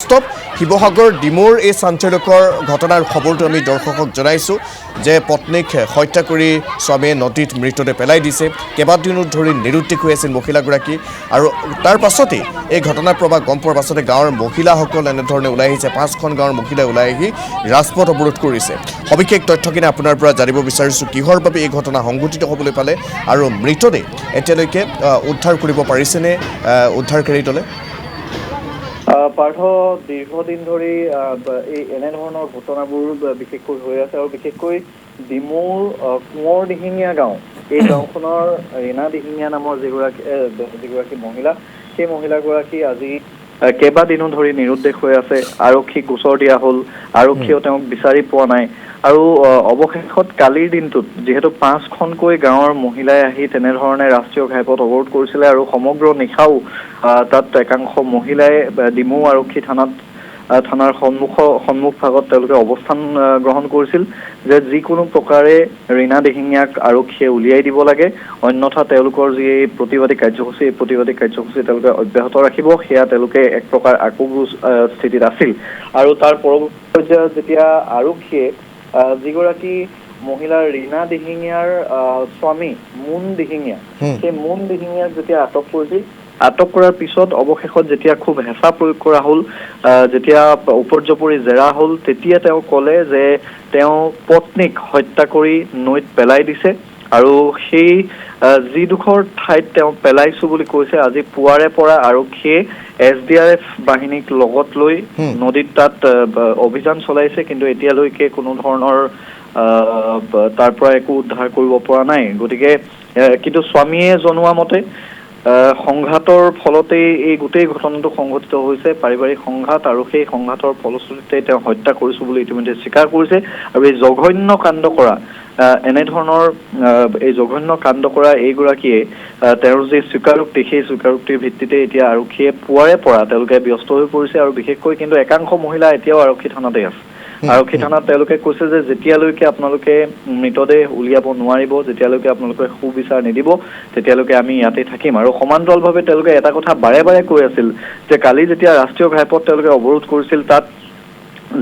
Stop Sivasagar ডিমৌৰ এই চাঞ্চল্যকৰ ঘটনাৰ খবৰটো আমি দৰ্শকক জনাইছোঁ যে পত্নীক হত্যা কৰি স্বামীয়ে নদীত মৃতদেহ পেলাই দিছে। কেইবাদিনো ধৰি নিৰুদ্দেশ হৈ আছিল মহিলাগৰাকী আৰু তাৰ পাছতেই এই ঘটনাৰ প্ৰভাৱ গম পোৱাৰ পাছতে গাঁৱৰ মহিলাসকল এনেধৰণে ওলাই আহিছে। 5খন গাঁৱৰ মহিলাই ওলাই আহি ৰাজপথ অৱৰোধ কৰিছে। সবিশেষ তথ্যখিনি আপোনাৰ পৰা জানিব বিচাৰিছোঁ কিহৰ বাবে এই ঘটনা সংঘটিত হ'বলৈ পালে আৰু মৃতদেহ এতিয়ালৈকে উদ্ধাৰ কৰিব পাৰিছেনে উদ্ধাৰকাৰী দলে? পাৰ্থ দীৰ্ঘদিন ধৰি এই এনেধৰণৰ ঘটনাবোৰ বিশেষকৈ হৈ আছে আৰু বিশেষকৈ ডিমৌৰ কোঁৱৰ দিহিঙীয়া গাঁও, এই গাঁওখনৰ ৰীণা দিহিঙীয়া নামৰ যিগৰাকী মহিলা, সেই মহিলাগৰাকী আজি কেইবাদিনো ধৰি নিৰুদ্দেশ হৈ আছে। আৰক্ষীক গোচৰ দিয়া হ'ল, আৰক্ষীয়েও তেওঁক বিচাৰি পোৱা নাই আৰু অৱশেষত কালিৰ দিনটোত যিহেতু 5খনকৈ গাঁৱৰ মহিলাই আহি তেনেধৰণে ৰাষ্ট্ৰীয় ঘাইপথ অৱৰোধ কৰিছিলে আৰু সমগ্ৰ নিশাও তাত একাংশ মহিলাই ডিমৌ আৰক্ষী থানাৰ সন্মুখ ভাগত তেওঁলোকে অৱস্থান গ্ৰহণ কৰিছিল যে যিকোনো প্ৰকাৰে ৰীণা দিহিঙীয়াক আৰক্ষীয়ে উলিয়াই দিব লাগে, অন্যথা তেওঁলোকৰ যি এই প্ৰতিবাদী কাৰ্যসূচী তেওঁলোকে অব্যাহত ৰাখিব। সেয়া তেওঁলোকে এক প্ৰকাৰ আকোগ্ৰহ স্থিতিত আছিল আৰু তাৰ পৰৱৰ্তী পৰ্যায়ত যেতিয়া আৰক্ষীয়ে যিগৰাকী মহিলা ৰীণা দিহিঙীয়াৰ স্বামী মুন দিহিঙীয়া, সেই মুন দিহিঙীয়াক যেতিয়া আটক কৰিছিল, আটক কৰাৰ পিছত অৱশেষত যেতিয়া খুব হেঁচা প্ৰয়োগ কৰা হ'ল, যেতিয়া উপৰ্যপৰি জেৰা হ'ল, তেতিয়া তেওঁ ক'লে যে তেওঁ পত্নীক হত্যা কৰি নৈত পেলাই দিছে আৰু সেই যিডোখৰ ঠাইত তেওঁ পেলাইছো বুলি কৈছে, আজি পুৱাৰে পৰা আৰক্ষীয়ে SDRF বাহিনীক লগত লৈ নদীত তাত অভিযান চলাইছে, কিন্তু এতিয়ালৈকে কোনো ধৰণৰ তাৰ পৰা একো উদ্ধাৰ কৰিব পৰা নাই। গতিকে কিন্তু স্বামীয়ে জনোৱা মতে সংঘাতৰ ফলতেই এই গোটেই ঘটনাটো সংঘটিত হৈছে, পাৰিবাৰিক সংঘাত, আৰু সেই সংঘাতৰ ফলশ্ৰুতিতে তেওঁ হত্যা কৰিছো বুলি ইতিমধ্যে স্বীকাৰ কৰিছে। আৰু এই জঘন্য কাণ্ড কৰা এইগৰাকীয়ে তেওঁৰ যি স্বীকাৰোক্তি, সেই স্বীকাৰোক্তিৰ ভিত্তিতে এতিয়া আৰক্ষীয়ে পুৱাৰে পৰা তেওঁলোকে ব্যস্ত হৈ পৰিছে আৰু বিশেষকৈ কিন্তু একাংশ মহিলা এতিয়াও আৰক্ষী থানাতে আছে। আৰক্ষী থানাত তেওঁলোকে কৈছে যে যেতিয়ালৈকে আপোনালোকে মৃতদেহ উলিয়াব নোৱাৰিব, যেতিয়ালৈকে আপোনালোকে সুবিচাৰ নিদিব, তেতিয়ালৈকে আমি ইয়াতে থাকিম। আৰু সমান্তৰালভাৱে তেওঁলোকে এটা কথা বাৰে বাৰে কৈ আছিল যে কালি যেতিয়া ৰাষ্ট্ৰীয় ঘাইপথ তেওঁলোকে অৱৰোধ কৰিছিল, তাত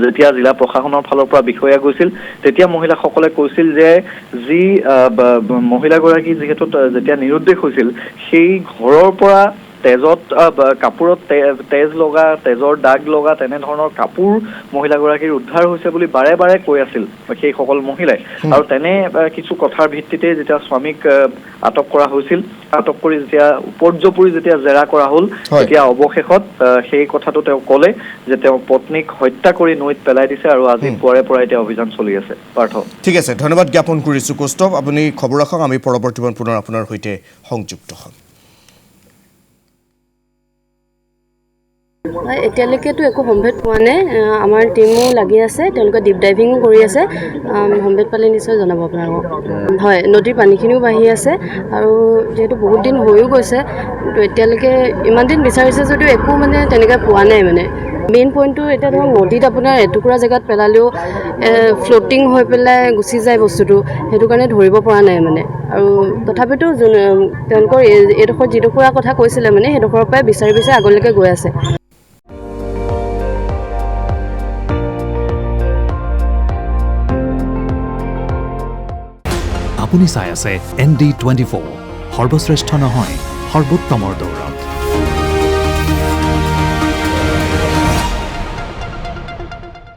যেতিয়া জিলা প্ৰশাসনৰ ফালৰ পৰা বিষয়া গৈছিল, তেতিয়া মহিলাসকলে কৈছিল যে যি মহিলাগৰাকী যিহেতু যেতিয়া নিৰুদ্দেশ হৈছিল, সেই ঘৰৰ পৰা কাপোৰত তেজ লগা, তেজৰ দাগ লগা তেনেধৰণৰ কাপোৰ মহিলাগৰাকীৰ উদ্ধাৰ হৈছে বুলি বাৰে বাৰে কৈ আছিল সেইসকল মহিলাই। আৰু তেনে কিছু কথাৰ ভিত্তিতে যেতিয়া স্বামীক আটক কৰা হৈছিল, আটক কৰি যেতিয়া উপৰ্যপৰি যেতিয়া জেৰা কৰা হ'ল, তেতিয়া অৱশেষত সেই কথাটো তেওঁ ক'লে যে তেওঁ পত্নীক হত্যা কৰি নৈত পেলাই দিছে আৰু আজি পুৱাৰে পৰা এতিয়া অভিযান চলি আছে। পাৰ্থ, ঠিক আছে, ধন্যবাদ জ্ঞাপন কৰিছোঁ কৌস্তভ। আপুনি খবৰ ৰাখক, আমি পৰৱৰ্তী পুনৰ আপোনাৰ সৈতে সংযুক্ত হ'ম। এতিয়ালৈকেতো একো সম্ভেদ পোৱা নাই। আমাৰ টিমো লাগি আছে, তেওঁলোকে ডিপ ডাইভিঙো কৰি আছে। সম্ভেদ পালে নিশ্চয় জনাব আপোনালোকক। হয়, নদীৰ পানীখিনিও বাঢ়ি আছে আৰু যিহেতু বহুত দিন হৈও গৈছে, কিন্তু এতিয়ালৈকে ইমান দিন বিচাৰিছে যদিও একো তেনেকৈ পোৱা নাই। মেইন পইণ্টটো এতিয়া ধৰক নদীত আপোনাৰ এটুকুৰা জেগাত পেলালেও ফ্ল'টিং হৈ পেলাই গুচি যায় বস্তুটো, সেইটো কাৰণে ধৰিব পৰা নাই আৰু তথাপিতো তেওঁলোকৰ এইডোখৰ যিডোখৰৰ কথা কৈছিলে সেইডোখৰৰ পৰাই বিচাৰি আগলৈকে গৈ আছে। আপুনি চাই আছে ND24, সৰ্বশ্ৰেষ্ঠ নহয়, সৰ্বোত্তমৰ দৌৰ।